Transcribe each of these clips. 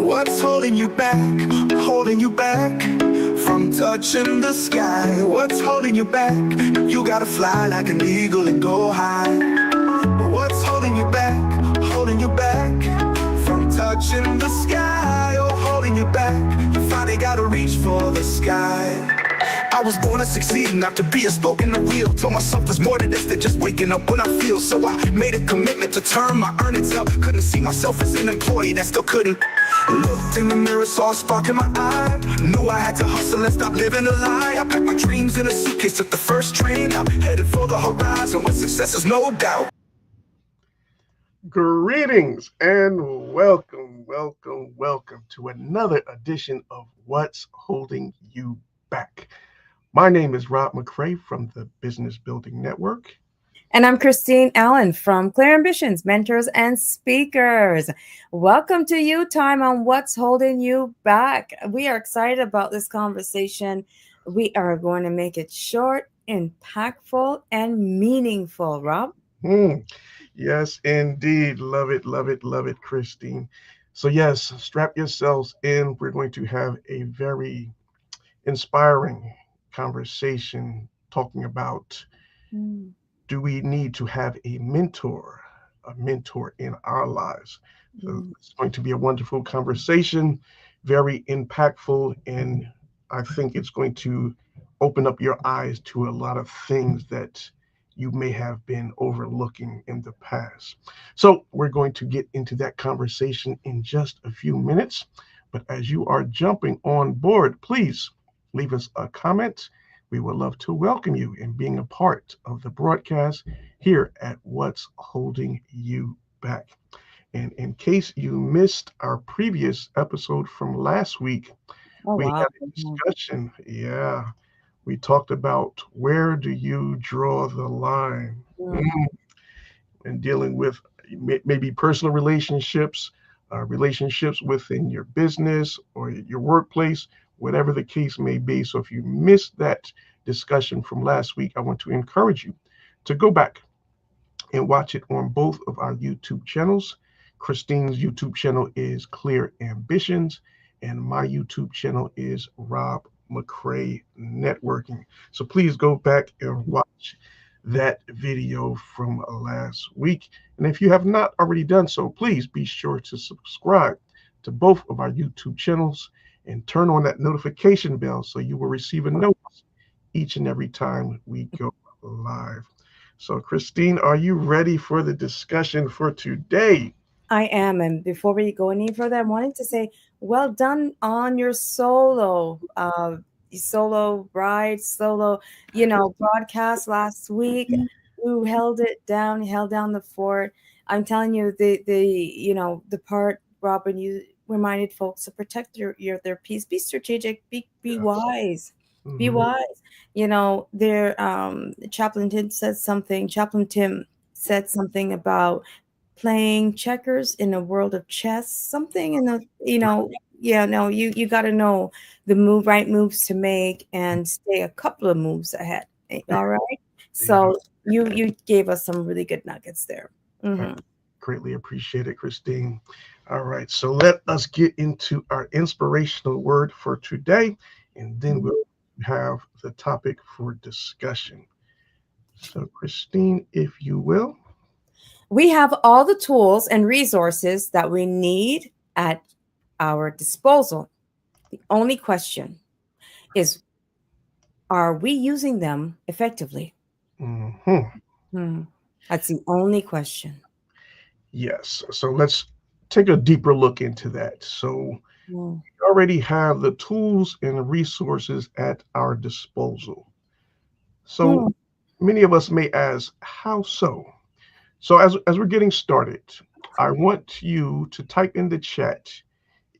What's holding you back? Holding you back from touching the sky. What's holding you back? You gotta fly like an eagle and go high. What's holding you back? Holding you back from touching the sky. Oh, holding you back. You finally gotta reach for the sky. I was born to succeed, not to be a spoke in the wheel. Told myself there's more to this than just waking up when I feel. So I made a commitment to turn my earnings up. Couldn't see myself as an employee that still couldn't. Looked in the mirror, saw a spark in my eye. Knew I had to hustle and stop living a lie. I packed my dreams in a suitcase, took the first train out, headed for the horizon with success is no doubt. Greetings and welcome to another edition of What's Holding You Back. My name is Rob McCray from the Business Building Network. And I'm Christine Allen from Clear Ambitions, Mentors and Speakers. Welcome to you time on What's Holding You Back. We are excited about this conversation. We are going to make it short, impactful, and meaningful, Rob. Yes, indeed. Love it, Christine. So yes, strap yourselves in. We're going to have a very inspiring conversation talking about do we need to have a mentor in our lives? So it's going to be a wonderful conversation, very impactful, and I think it's going to open up your eyes to a lot of things that you may have been overlooking in the past. So we're going to get into that conversation in just a few minutes. But as you are jumping on board, please leave us a comment. We would love to welcome you in being a part of the broadcast here at What's Holding You Back. And in case you missed our previous episode from last week, we had a discussion. Yeah, we talked about where do you draw the line and dealing with maybe personal relationships, relationships within your business or your workplace, whatever the case may be. So if you missed that discussion from last week, I want to encourage you to go back and watch it on both of our YouTube channels. Christine's YouTube channel is Clear Ambitions, and my YouTube channel is Rob McCray Networking. So please go back and watch that video from last week. And if you have not already done so, please be sure to subscribe to both of our YouTube channels and turn on that notification bell so you will receive a notice each and every time we go live. So, Christine, are you ready for the discussion for today? I am. And before we go any further, I wanted to say, well done on your solo ride, broadcast last week. You held it down, held down the fort. I'm telling you, the part, Robin, you reminded folks to protect their peace, be strategic, be wise. Be wise. Chaplain Tim said something about playing checkers in a world of chess, something in the, you got to know the right moves to make and stay a couple of moves ahead. All right. So you gave us some really good nuggets there. Greatly appreciate it, Christine. All right. So let us get into our inspirational word for today, and then we'll have the topic for discussion. So, Christine, if you will. We have all the tools and resources that we need at our disposal. The only question is, are we using them effectively? That's the only question. Yes. So let's take a deeper look into that. So we already have the tools and resources at our disposal. So many of us may ask, how so? So as we're getting started, I want you to type in the chat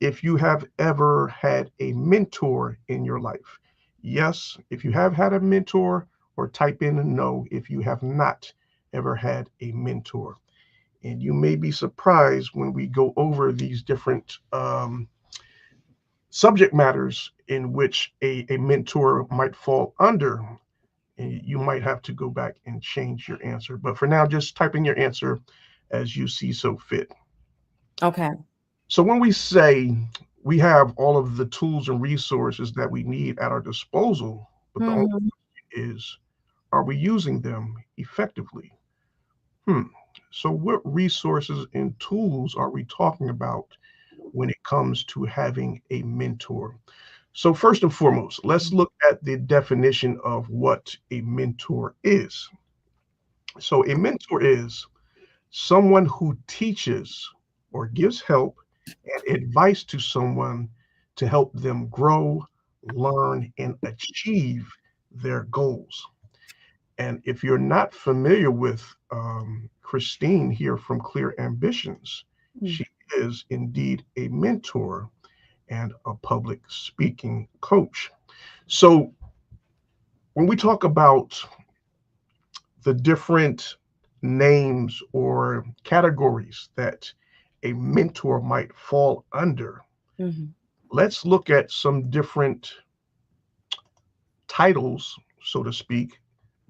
if you have ever had a mentor in your life. Yes, if you have had a mentor, or type in a no if you have not ever had a mentor. And you may be surprised when we go over these different subject matters in which a mentor might fall under. And you might have to go back and change your answer. But for now, just type in your answer as you see so fit. Okay. So when we say we have all of the tools and resources that we need at our disposal, but the only Mhm. question is, are we using them effectively? Hmm. So what resources and tools are we talking about when it comes to having a mentor? So first and foremost, let's look at the definition of what a mentor is. So a mentor is someone who teaches or gives help and advice to someone to help them grow, learn, and achieve their goals. And if you're not familiar with Christine here from Clear Ambitions, Mm. she is indeed a mentor and a public speaking coach. So when we talk about the different names or categories that a mentor might fall under, Mhm. let's look at some different titles, so to speak,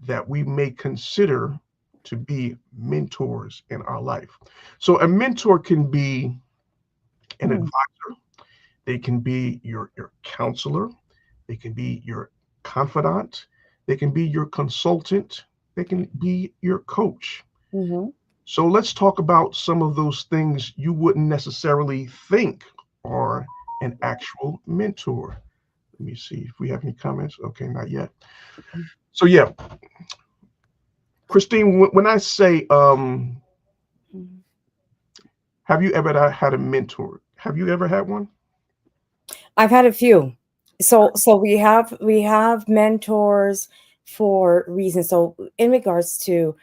that we may consider to be mentors in our life. So a mentor can be an Mm. advisor, they can be your counselor, they can be your confidant, they can be your consultant, they can be your coach. Mhm. So let's talk about some of those things you wouldn't necessarily think are an actual mentor. Let me see if we have any comments. Okay, not yet. So yeah, Christine, when I say, Mhm. have you ever had a mentor? Have you ever had one? I've had a few. So we have mentors for reasons. So in regards to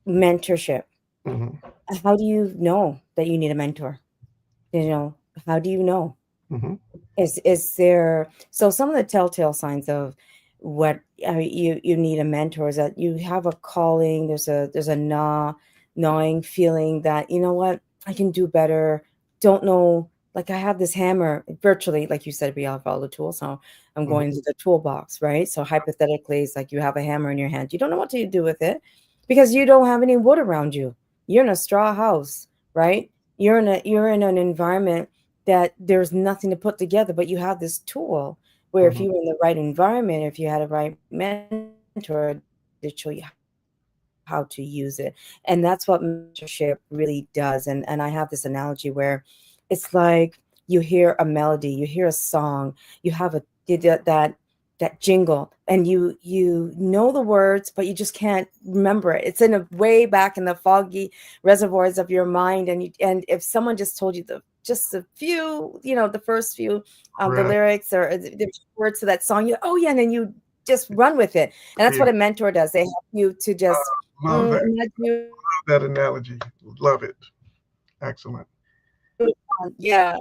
mentorship, Hmm. how do you know that you need a mentor? You know, how do you know? Hmm. Is there so some of the telltale signs of what you need a mentor is that you have a calling, there's a gnawing feeling that you know what, I can do better. Don't know, like I have this hammer virtually, like you said, we have all the tools. So I'm Hmm. going to the toolbox, right? So hypothetically, it's like you have a hammer in your hand. You don't know what to do with it because you don't have any wood around you. You're in a straw house, right? You're in an environment that there's nothing to put together, but you have this tool where if Hmm. you were in the right environment, if you had a right mentor, to show you how to use it. And that's what mentorship really does. And I have this analogy where it's like you hear a melody, you hear a song, you have that jingle, and you know the words, but you just can't remember it. It's in a way back in the foggy reservoirs of your mind. And if someone just told you just a few, the first few, the Right. lyrics or the words to that song, oh yeah, and then you just run with it. And that's Yeah, what a mentor does. They help you to just love that. nudge you, Love that analogy. Love it. Excellent. yeah.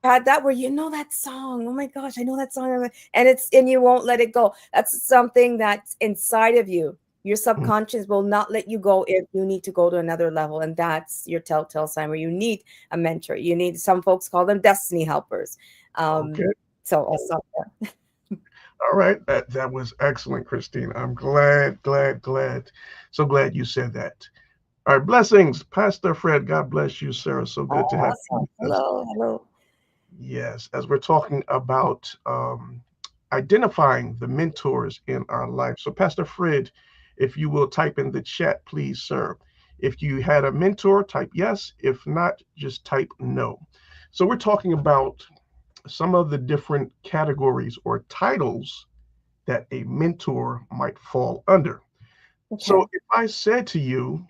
Had that where you know that song. Oh my gosh, I know that song. And you won't let it go. That's something that's inside of you. Your Mhm. subconscious will not let you go if you need to go to another level. And that's your telltale sign where you need a mentor. You need, some folks call them destiny helpers. Um, Okay. so I'll stop there. All right. That was excellent, Christine. I'm glad. So glad you said that. All right. Blessings, Pastor Fred. God bless you, Sarah. So good to have you Awesome. with us. Hello, hello. Yes, as we're talking about identifying the mentors in our life. So, Pastor Fred, if you will type in the chat, please, sir. If you had a mentor, type yes. If not, just type no. So, we're talking about some of the different categories or titles that a mentor might fall under. So, Okay. if I said to you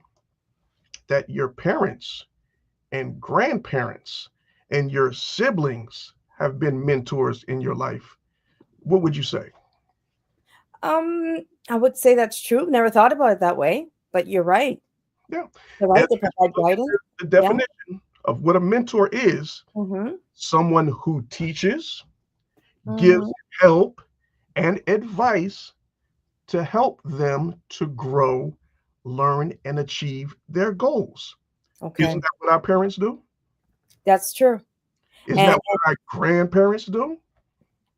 that your parents and grandparents and your siblings have been mentors in your life, what would you say? I would say that's true. Never thought about it that way, but you're right. Yeah. You're right. As They we provide look guidance. at the Yeah. definition of what a mentor is, Mm-hmm. someone who teaches, gives Mm-hmm. help and advice to help them to grow, learn, and achieve their goals. Isn't Okay. that what our parents do? That's true. Isn't And that what our grandparents do?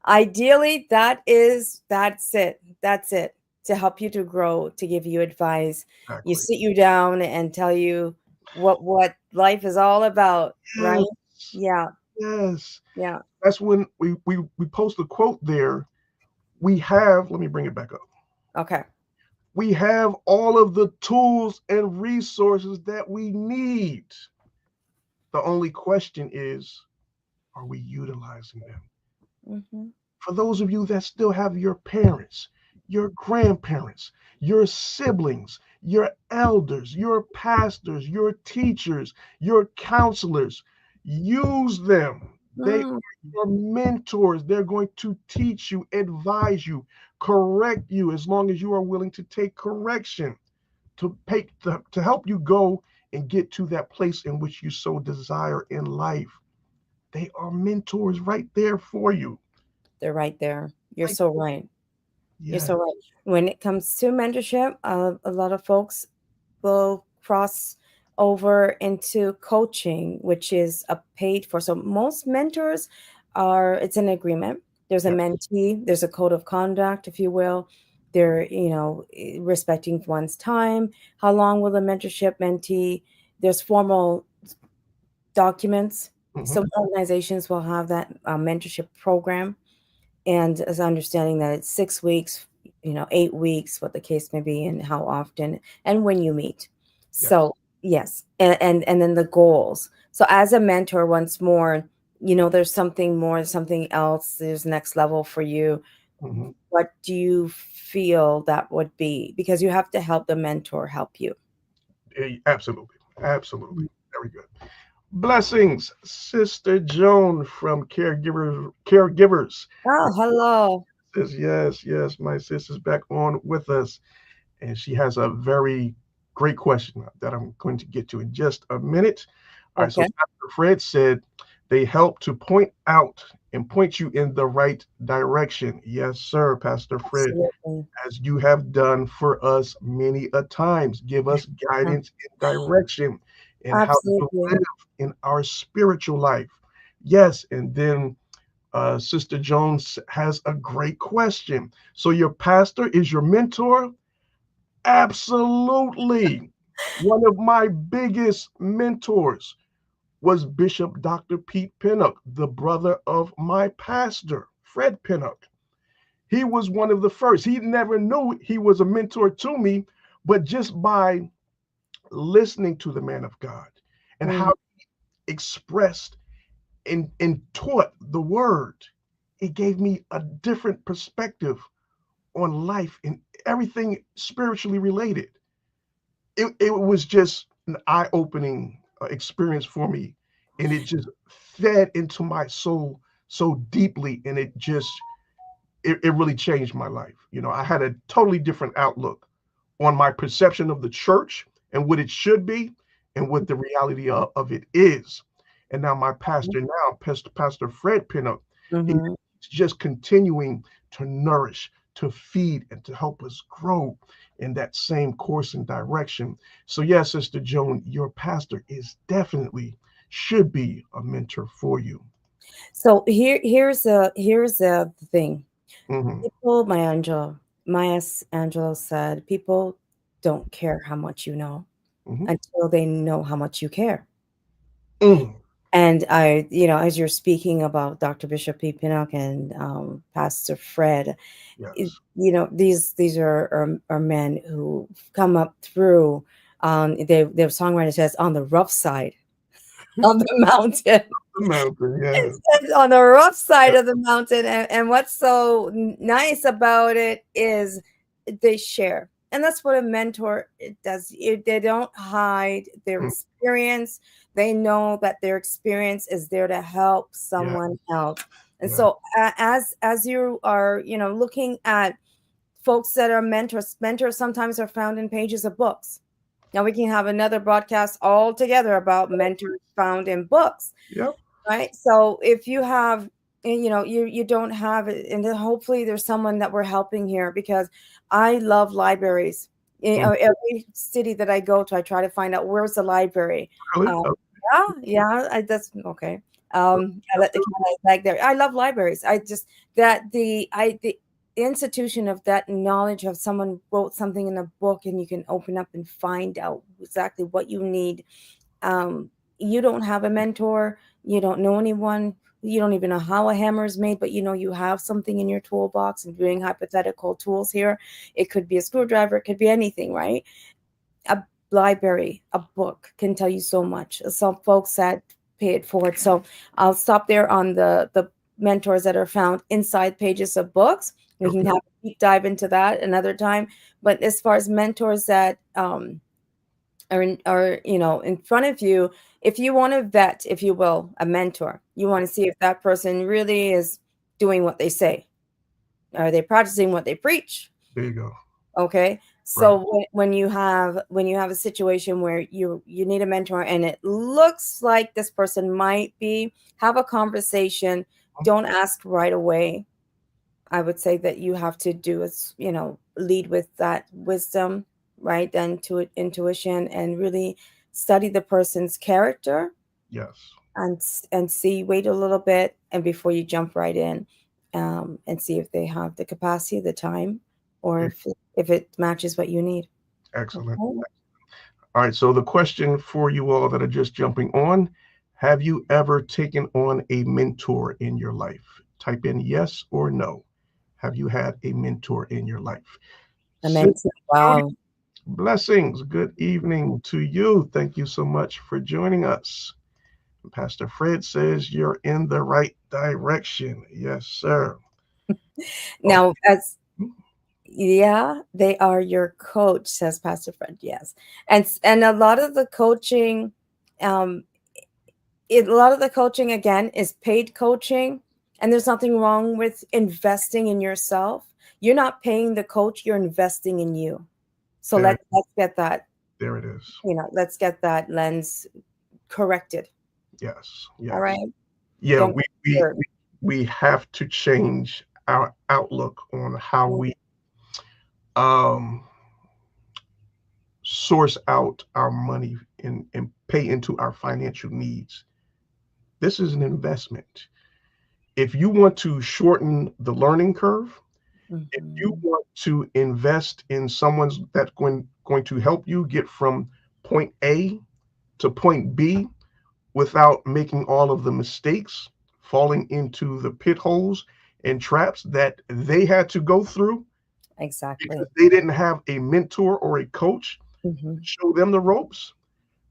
ideally, that's it. That's it. To help you to grow, to give you advice. You Exactly. sit you down and tell you what life is all about, Yes, right? Yeah. Yes. Yeah. That's when we post a quote there. We have, let me bring it back up. Okay. We have all of the tools and resources that we need. The only question is, are we utilizing them? Hmm. For those of you that still have your parents, your grandparents, your siblings, your elders, your pastors, your teachers, your counselors, use them. They are Mm, your mentors. They're going to teach you, advise you, correct you as long as you are willing to take correction to help you go and get to that place in which you so desire in life. They are mentors right there for you. they're right there. You're Right. so right. You're Yeah. so right. When it comes to mentorship, a lot of folks will cross over into coaching, which is a paid for. So most mentors are, it's an agreement. There's a Yeah. mentee, there's a code of conduct, if you will. They're, respecting one's time. How long will the mentorship mentee? There's formal documents. Mhm. Some organizations will have that mentorship program, and as understanding that it's 6 weeks, 8 weeks, what the case may be, and how often and when you meet. Yes. So yes, and then the goals. So as a mentor, once more, there's something more, something else. There's next level for you. Mhm. What do you feel that would be? Because you have to help the mentor help you. Absolutely. Absolutely. Very good. Blessings, Sister Joan from Caregivers. Oh, hello. Says, yes, yes, my sister's back on with us. And she has a very great question that I'm going to get to in just a minute. All right, so Okay. Pastor Fred said they help to point out and point you in the right direction. Yes, sir, Pastor Fred, Absolutely. as you have done for us many a times. Give us guidance and direction in how to Absolutely. live in our spiritual life. Yes, and then Sister Jones has a great question. So your pastor is your mentor? Absolutely. One of my biggest mentors was Bishop Dr. Pete Pinnock, the brother of my pastor, Fred Pinnock. He was one of the first. He never knew he was a mentor to me, but just by listening to the man of God and Mm, how he expressed and taught the word, it gave me a different perspective on life and everything spiritually related. It was just an eye-opening experience for me, and it just fed into my soul so deeply, and it really changed my life. I had a totally different outlook on my perception of the church and what it should be and what the reality of it is. And now my pastor now, Pastor Fred Pinnock, he's mhm. just continuing to nourish, to feed, and to help us grow in that same course and direction. So yes, Sister Joan, your pastor is definitely should be a mentor for you. So here's the thing. Hmm. People, Maya Angelou said, people don't care how much you know Hmm. until they know how much you care. Mm. And as you're speaking about Dr. Bishop P. Pinnock and Pastor Fred, Yes. these are men who come up through. Their songwriter says on the rough side of the mountain. The mountain, It yes. says on the rough side Yep. of the mountain, and what's so nice about it is they share, and that's what a mentor does. They don't hide their Mm. experience. They know that their experience is there to help Yeah. someone else. And Yeah. so as you are looking at folks that are mentors sometimes are found in pages of books. Now we can have another broadcast all together about mentors found in books, Yep. right? So if you have, you don't have it, and then hopefully there's someone that we're helping here, because I love libraries. Mm. Every city that I go to, I try to find out where's the library. Really? um, Oh, yeah, that's okay. I let the cat out of the bag there. I love libraries. I just that the institution of that knowledge of someone wrote something in a book and you can open up and find out exactly what you need. You don't have a mentor, you don't know anyone, you don't even know how a hammer is made, but you know you have something in your toolbox, and doing hypothetical tools here. It could be a screwdriver, it could be anything, right? A library, a book can tell you so much. Some folks that pay it forward. So I'll stop there on the mentors that are found inside pages of books. We Okay. can have a deep dive into that another time. But as far as mentors that are in front of you, if you want to vet, if you will, a mentor, you want to see if that person really is doing what they say. Are they practicing what they preach? There you go. Okay. Right. So when you have a situation where you need a mentor and it looks like this person might be, have a conversation, don't ask right away. I would say that you have to do is, lead with that wisdom, right? Then to intuition, and really study the person's character, Yes. and see, wait a little bit, and before you jump right in, and see if they have the capacity, the time, or if it matches what you need. Excellent. Okay. All right. So the question for you all that are just jumping on, have you ever taken on a mentor in your life? Type in yes or no. Have you had a mentor in your life? Amazing. Wow. Blessings. Good evening to you. Thank you so much for joining us. Pastor Fred says you're in the right direction. Yes, sir. Now, yeah, they are your coach, says Pastor Fred. Yes. And a lot of the coaching, um, a lot of the coaching again is paid coaching, and there's nothing wrong with investing in yourself. You're not paying the coach, you're investing in you. So There, let's get that, there it is. let's get that lens corrected. Yes. All Yes. right. Yeah, Don't we have to change our outlook on how we um source out our money and pay into our financial needs. This is an investment. If you want to shorten the learning curve, if you Mhm. want to invest in someone's that's going to help you get from point A to point B without making all of the mistakes, falling into the pit holes and traps that they had to go through Exactly. because they didn't have a mentor or a coach Hmm. to show them the ropes.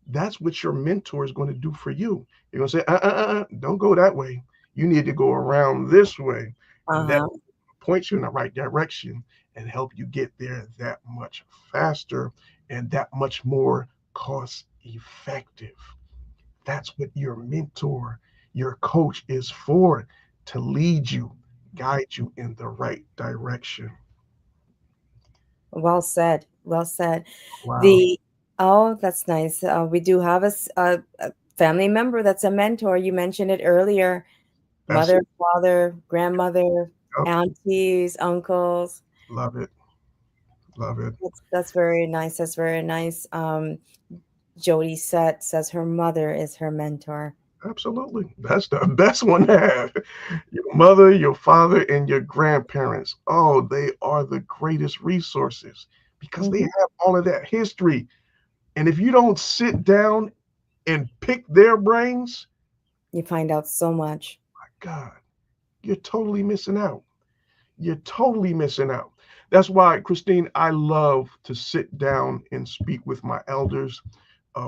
That's what your mentor is going to do for you. You're going to say, don't go that way. You need to go around this way. And that Uh-huh. points you in the right direction and help you get there that much faster and that much more cost effective. That's what your mentor, your coach is for, to lead you, guide you in the right direction. Well said. Well said. Wow. The Oh, that's nice. We do have a family member that's a mentor. You mentioned it earlier. That's Mother, father, grandmother, yep. aunties, uncles. Love it. Love it. That's very nice. That's very nice. Jody says her mother is her mentor. Absolutely. That's the best one to have. Your mother, your father, and your grandparents. Oh, they are the greatest resources because they Hmm. have all of that history. And if you don't sit down and pick their brains, You find out so much. my God, you're totally missing out. You're totally missing out. That's why, Christine, I love to sit down and speak with my elders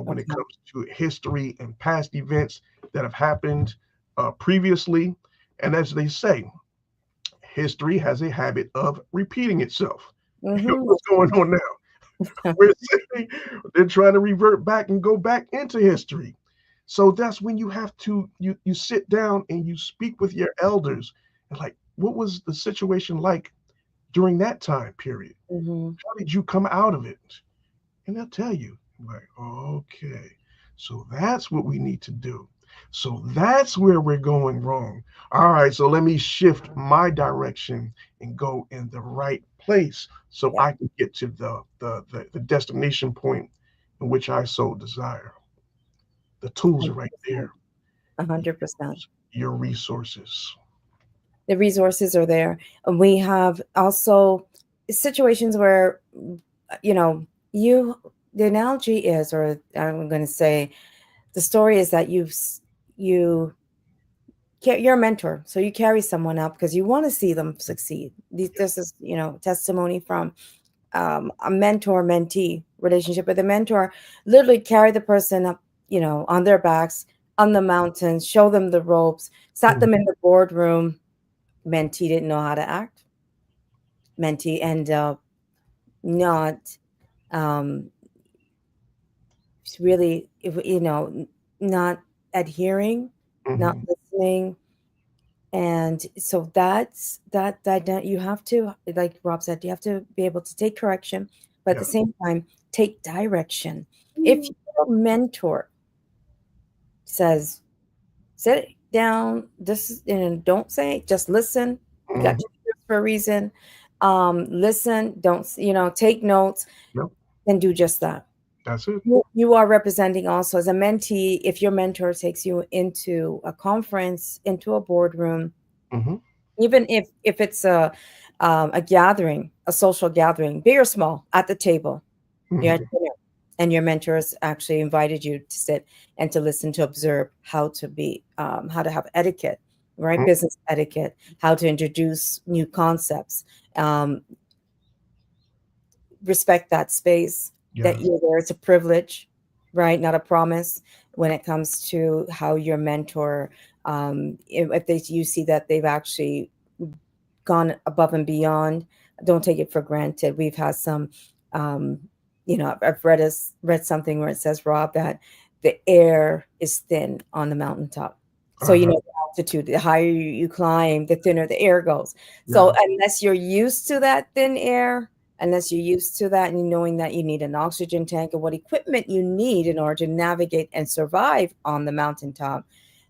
when it Okay. comes to history and past events that have happened previously. And as they say, history has a habit of repeating itself. Hmm. What's going on now? We're saying they're trying to revert back and go back into history. So that's when you have to you sit down and you speak with your elders and like, what was the situation like during that time period? Hmm. How did you come out of it? And they'll tell you, like, okay, so that's what we need to do. So that's where we're going wrong. All right, so let me shift my direction and go in the right place so Yeah. I can get to the destination point in which I so desire. The tools are right there. 100%. Your resources. The resources are there. And we have also situations where, you know, the analogy is, or I'm going to say, the story is that you're a mentor, so you carry someone up because you want to see them succeed. This is, testimony from a mentor-mentee relationship. But the mentor literally carry the person up, on their backs on the mountains, show them the ropes, sat them in the boardroom. Mentee didn't know how to act. Mentee ended up not um, really, not adhering, not Mhm. listening. And so that you have to, like Rob said, you have to be able to take correction, but at Yeah. the same time, take direction. If your mentor says, sit down, this is, and don't say, just listen. You got Mhm. two ears for a reason. Listen, don't, take notes, Yep. and do just that. That's it. You are representing also as a mentee. If your mentor takes you into a conference, into a boardroom, Mhm. even if it's a gathering, a social gathering, big or small, at the table, you're at Mhm. dinner, and your mentors actually invited you to sit and to listen, to observe how to be, how to have etiquette, right? Mhm. Business etiquette, how to introduce new concepts, um, respect that space that Yes. you're there. It's a privilege, right? Not a promise. When it comes to how your mentor, if you see that they've actually gone above and beyond, don't take it for granted. We've had some, um, I've read something where it says, Rob, that the air is thin on the mountaintop. So, Uh-huh. the altitude, the higher you climb, the thinner the air goes. So Yes. unless you're used to that thin air, unless you're used to that, and knowing that you need an oxygen tank and what equipment you need in order to navigate and survive on the mountaintop,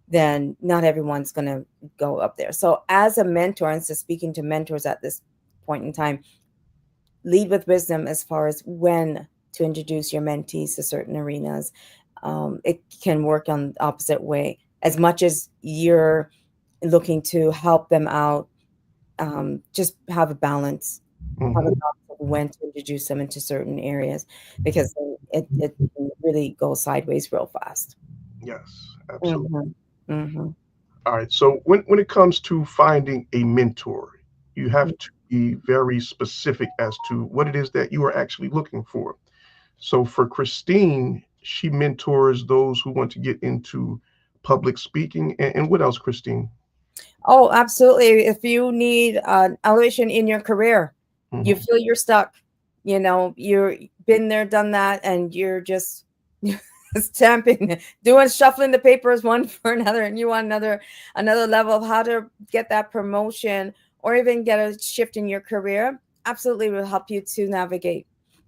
then not everyone's going to go up there. So as a mentor, and so speaking to mentors at this point in time, lead with wisdom as far as when to introduce your mentees to certain arenas. It can work on the opposite way. As much as you're looking to help them out, just have a balance. Have a Mhm. balance of when to introduce them into certain areas, because it can really go sideways real fast. Yes. Absolutely. Hmm. Hmm. All right. So when it comes to finding a mentor, you have to be very specific as to what it is that you are actually looking for. So for Christine, she mentors those who want to get into public speaking. And what else, Christine? Oh, absolutely. If you need an elevation in your career, you Mhm. feel you're stuck, you're been there, done that, and you're just stamping, doing, shuffling the papers one for another, and you want another level of how to get that promotion or even get a shift in your career. Absolutely, will help you to navigate.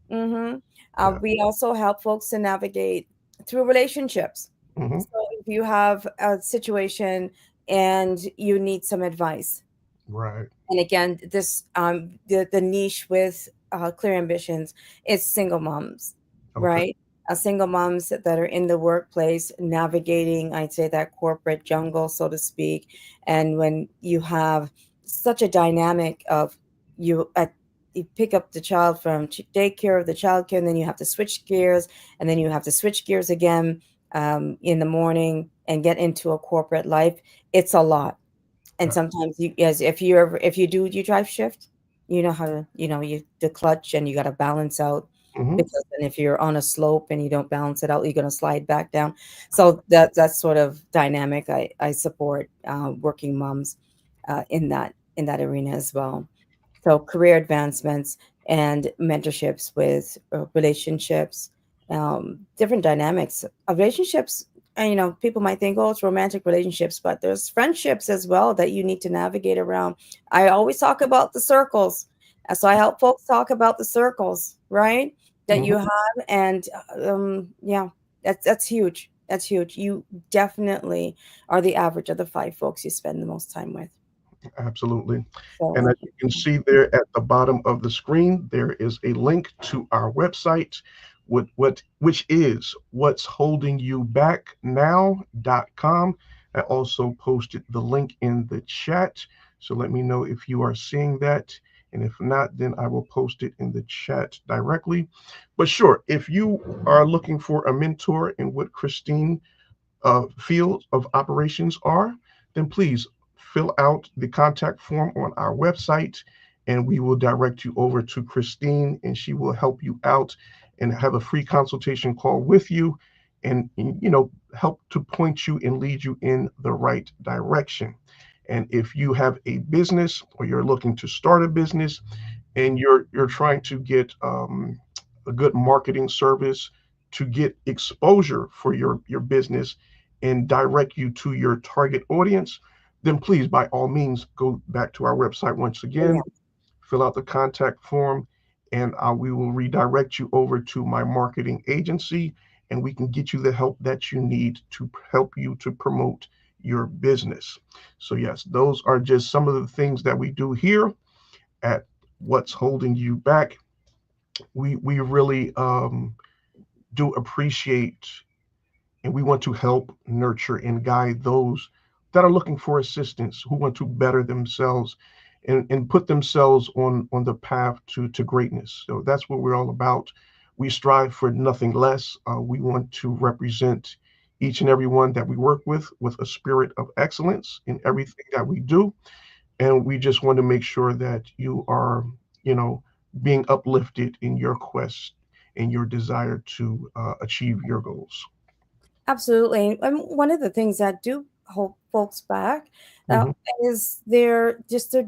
Hmm. Yeah. We also help folks to navigate through relationships. Mhm. So if you have a situation and you need some advice, Right. and again, this the niche with Clear Ambitions is single moms, Okay. right? Single moms that are in the workplace navigating, I'd say, that corporate jungle, so to speak. And when you have such a dynamic of, you at you pick up the child from daycare, the childcare, and then you have to switch gears, and then you have to switch gears again in the morning and get into a corporate life. It's a lot. And Yeah. sometimes if you do you drive shift, you know how to, you the clutch, and you got to balance out, Mhm. because then if you're on a slope and you don't balance it out, you're going to slide back down. So that's sort of dynamic. I support working moms in that arena as well. So career advancements and mentorships with relationships, different dynamics of relationships. And people might think, oh, it's romantic relationships, but there's friendships as well that you need to navigate around. I always talk about the circles. So I help folks talk about the circles, right, that Mhm. you have. And yeah, that's huge. That's huge. You definitely are the average of the 5 folks you spend the most time with. Absolutely. And So as you can see there at the bottom of the screen, there is a link to our website, which is what's holding you back now.com. I also posted the link in the chat. So let me know if you are seeing that. And if not, then I will post it in the chat directly. But sure, if you are looking for a mentor in what Christine field of operations are, then please fill out the contact form on our website, and we will direct you over to Christine, and she will help you out and have a free consultation call with you, and help to point you and lead you in the right direction. And if you have a business or you're looking to start a business and you're trying to get a good marketing service to get exposure for your business and direct you to your target audience, then please, by all means, go back to our website once again, fill out the contact form, and we will redirect you over to my marketing agency, and we can get you the help that you need to help you to promote your business. So, yes, those are just some of the things that we do here at What's Holding You Back. We really do appreciate, and we want to help nurture and guide those that are looking for assistance, who want to better themselves and put themselves on the path to greatness. So that's what we're all about. We strive for nothing less. We want to represent each and every one that we work with a spirit of excellence in everything that we do. And we just want to make sure that you are, being uplifted in your quest and your desire to achieve your goals. Absolutely. And one of the things that do hold folks back uh, Mhm. is their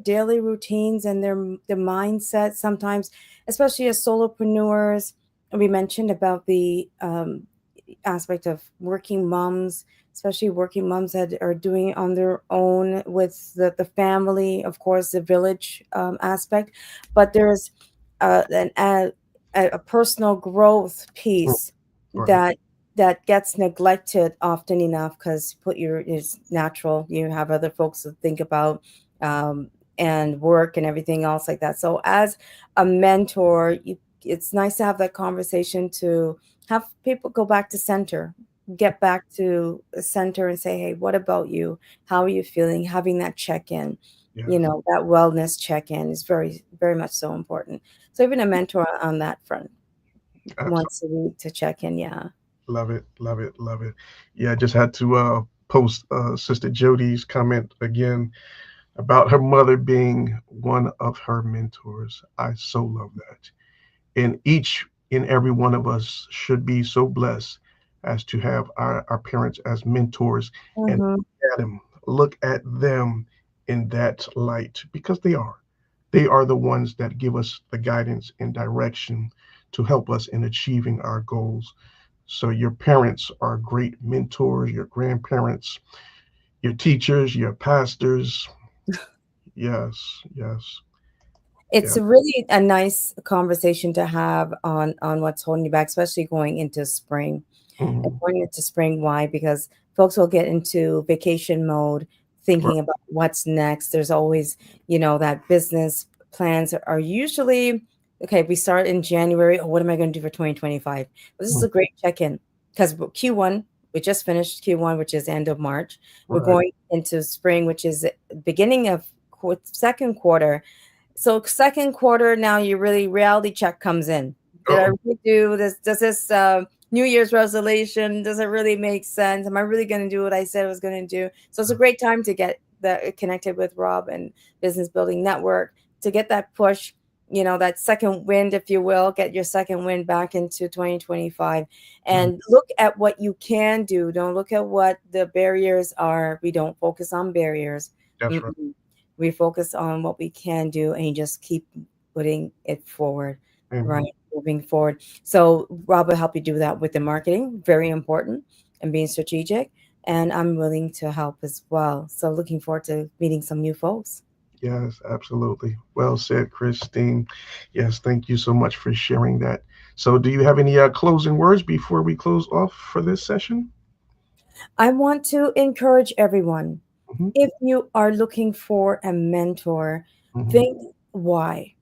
daily routines and their mindset sometimes, especially as solopreneurs. We mentioned about the aspect of working moms, especially working moms that are doing it on their own with the family, of course, the village aspect. But there's a personal growth Mm. piece Right. that gets neglected often enough because put your is natural. You have other folks to think about and work and everything else like that. So as a mentor, it's nice to have that conversation to have people go back to center, get back to the center and say, hey, what about you? How are you feeling? Having that check-in, Yes. that wellness check-in is very, very much so important. So even a mentor on that front Absolutely. once a week to check in. Yeah. Love it. Love it. Love it. Yeah, I just had to post Sister Jody's comment again about her mother being one of her mentors. I so love that. And each and every one of us should be so blessed as to have our parents as mentors and Mhm. look at them in that light, because they are. They are the ones that give us the guidance and direction to help us in achieving our goals. So your parents are great mentors, your grandparents, your teachers, your pastors. Yes, yes, It's yeah. really a nice conversation to have on what's holding you back, especially going into spring. And Mhm. going into spring, why? Because folks will get into vacation mode, Right. thinking about what's next. There's always, that business plans are usually okay. We start in January. Oh, what am I going to do for 2025? But this is Mm. a great check-in because Q1, we just finished Q1, which is end of March. We're Right. going into spring, which is beginning of second quarter. So second quarter, now you really reality check comes in. Did I Uh-oh. really do this? Does this New Year's resolution, does it really make sense? Am I really going to do what I said I was going to do? So it's a great time to get connected with Rob and Business Building Network to get that push, that second wind, if you will, get your second wind back into 2025 Mhm. and look at what you can do. Don't look at what the barriers are. We don't focus on barriers. That's right. Mm-mm. We focus on what we can do and you just keep putting it forward, right? Amen. Moving forward. So Rob will help you do that with the marketing, very important, and being strategic. And I'm willing to help as well. So looking forward to meeting some new folks. Yes, absolutely. Well said, Christine. Yes, thank you so much for sharing that. So, do you have any closing words before we close off for this session? I want to encourage everyone. Hmm. If you are looking for a mentor, Hmm. think why.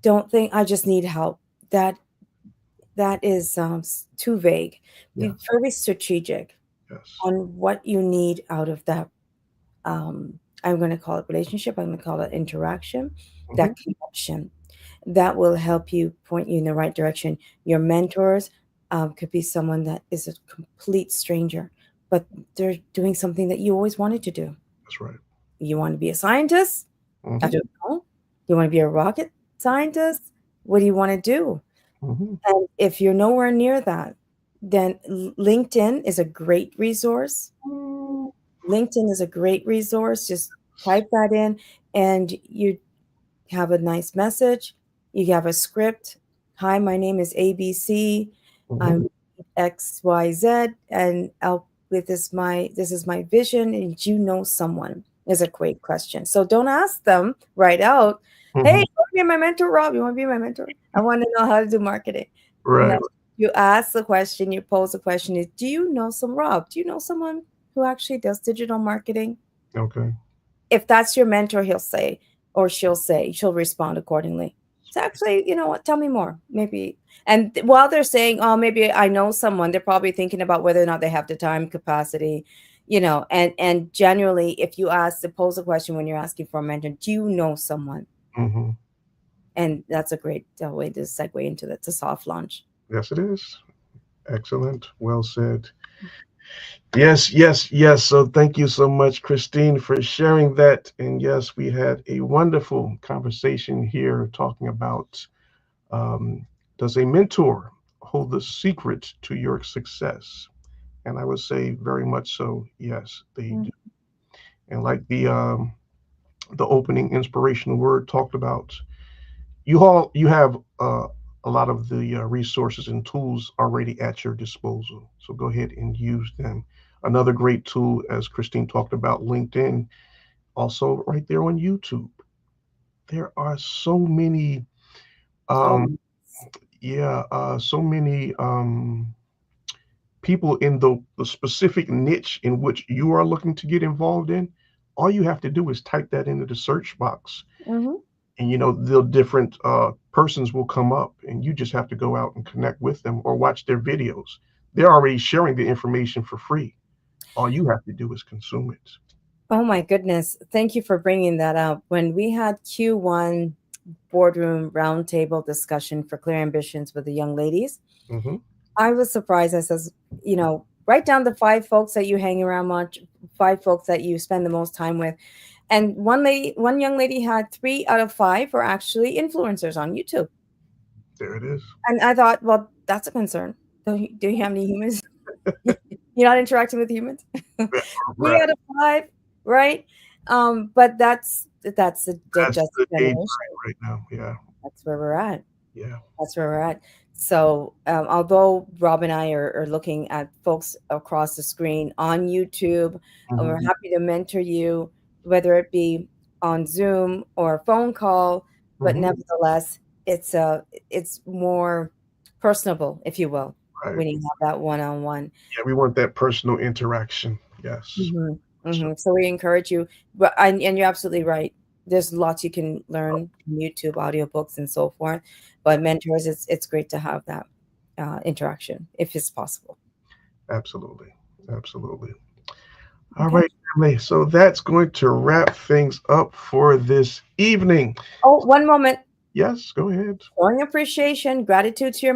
Don't think I just need help. That is too vague. Be Yes, very strategic yes. on what you need out of that. I'm going to call it relationship. I'm going to call it interaction, Hmm. that connection that will help you point you in the right direction. Your mentors, Could be someone that is a complete stranger, but they're doing something that you always wanted to do. That's right. You want to be a scientist? I Hmm. don't know. You want to be a rocket scientist? What do you want to do? Hmm. And if you're nowhere near that, then LinkedIn is a great resource. LinkedIn is a great resource. Just type that in and you have a nice message. You have a script. Hi, my name is ABC. Hmm. I'm XYZ and this is my vision and you know someone is a great question. So don't ask them right out, hey, you Hmm. want to be my mentor, Rob? You want to be my mentor? I want to know how to do marketing. No, Right. you ask the question, you pose the question is, do you know some Rob? Do you know someone who actually does digital marketing? Okay. If that's your mentor, he'll say, or she'll respond accordingly. So actually, you know what? Tell me more. Maybe. And while they're saying, oh, maybe I know someone, they're probably thinking about whether or not they have the time capacity, and generally, if you ask to pose a question when you're asking for a mentor, do you know someone? Hmm. And that's a great way to segue into the to soft launch. Yes, it is. Excellent. Well said. Yes, yes, yes. So thank you so much, Christine, for sharing that. And yes, we had a wonderful conversation here talking about um, does a mentor hold the secret to your success? And I would say very much so. Yes, they Mm. do. And like the opening inspirational word talked about, you have a lot of the resources and tools already at your disposal. So go ahead and use them. Another great tool, as Christine talked about, LinkedIn, also right there on YouTube. There are so many, um, Oh, yeah, so many people in the specific niche in which you are looking to get involved in. All you have to do is type that into the search box, hmm and the different persons will come up, and you just have to go out and connect with them or watch their videos. They're already sharing the information for free. All you have to do is consume it. oh my goodness. Thank you for bringing that up. When we had Q1 boardroom roundtable discussion for Clear Ambitions with the young ladies, Hmm. I was surprised. I says, write down the five folks that you hang around much, five folks that you spend the most time with. And one young lady had 3 out of 5 were actually influencers on YouTube. There it is. And I thought, well, that's a concern. Do you have any humans? You're not interacting with humans? Yeah, Three right. out of five, right? But that's the That's just the age generation. right now. Yeah. That's where we're at. Yeah. That's where we're at. So, although Rob and I are looking at folks across the screen on YouTube, and we're Hmm. happy to mentor you, whether it be on Zoom or a phone call, but Hmm. nevertheless, it's more personable, if you will, Right. when you have that one-on-one. Yeah, we want that personal interaction. Yes. Mhm, So mhm. So we encourage you, but and you're absolutely right. There's lots you can learn from YouTube, audiobooks, and so forth. But mentors, it's great to have that interaction if it's possible. absolutely. Absolutely. All Okay. right, family. So that's going to wrap things up for this evening. Oh, one moment. Yes, go ahead. Showing appreciation, gratitude to your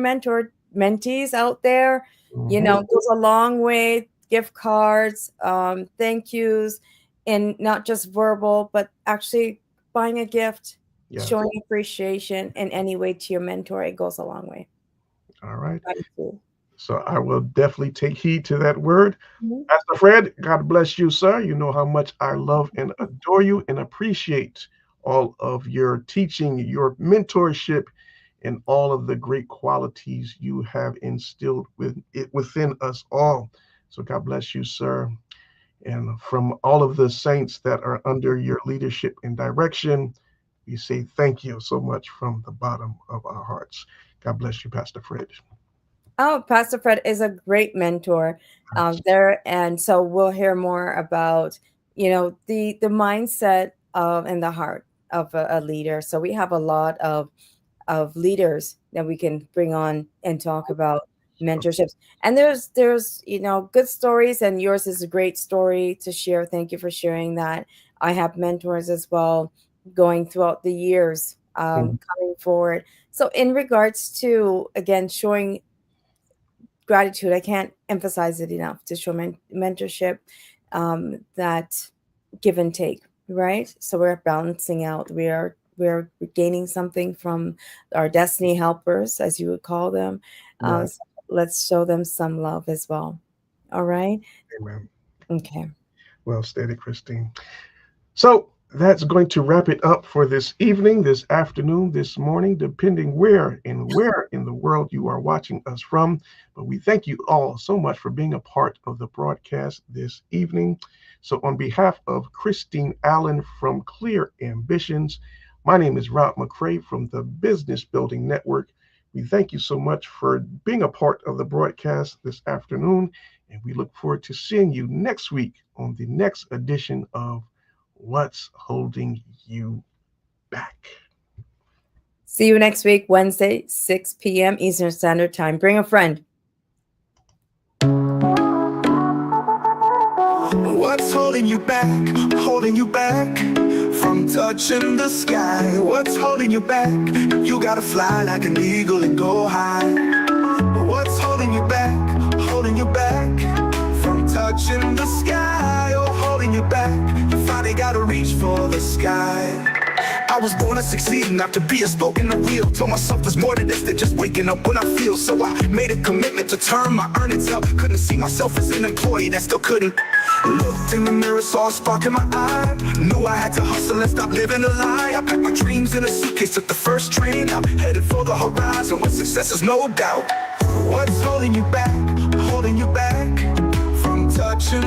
mentees out there. Hmm. Goes a long way. Gift cards, thank yous, and not just verbal, but actually buying a gift, Yes. showing appreciation in any way to your mentor. It goes a long way. All right. Gratitude. So I will definitely take heed to that word. Mhm. Pastor Fred, God bless you, sir. You know how much I love and adore you and appreciate all of your teaching, your mentorship, and all of the great qualities you have instilled within us all. So God bless you, sir. And from all of the saints that are under your leadership and direction, we say thank you so much from the bottom of our hearts. God bless you, Pastor Fred. Oh, Pastor Fred is a great mentor there, and so we'll hear more about the mindset of and the heart of a leader. So we have a lot of leaders that we can bring on and talk about mentorships. And there's good stories, and yours is a great story to share. Thank you for sharing that. I have mentors as well going throughout the years Mhm. coming forward. So in regards to again showing gratitude. I can't emphasize it enough to show mentorship, that give and take, right? So we're balancing out. We're gaining something from our destiny helpers, as you would call them. Right. So let's show them some love as well. All right. Amen. Okay. Well stated, Christine. So that's going to wrap it up for this evening, this afternoon, this morning, depending where in the world you are watching us from. But we thank you all so much for being a part of the broadcast this evening. So on behalf of Christine Allen from Clear Ambitions, my name is Rob McCray from the Business Building Network. We thank you so much for being a part of the broadcast this afternoon, and we look forward to seeing you next week on the next edition of What's Holding You Back. See you next week, Wednesday, 6 p.m. Eastern Standard Time. Bring a friend. What's holding you back? Holding you back from touching the sky. What's holding you back? You gotta fly like an eagle and go high. What's holding you back? Holding you back from touching the sky. Oh, holding you back. You finally gotta reach for the sky. I was born to succeed, not to be a spoken of real. Told myself there's more to this than just waking up when I feel. So I made a commitment to turn my earnings up. Couldn't see myself as an employee that still couldn't. Looked in the mirror, saw a spark in my eye. Knew I had to hustle and stop living a lie. I packed my dreams in a suitcase, took the first train out, headed for the horizon where success is no doubt. What's holding you back? Holding you back from touching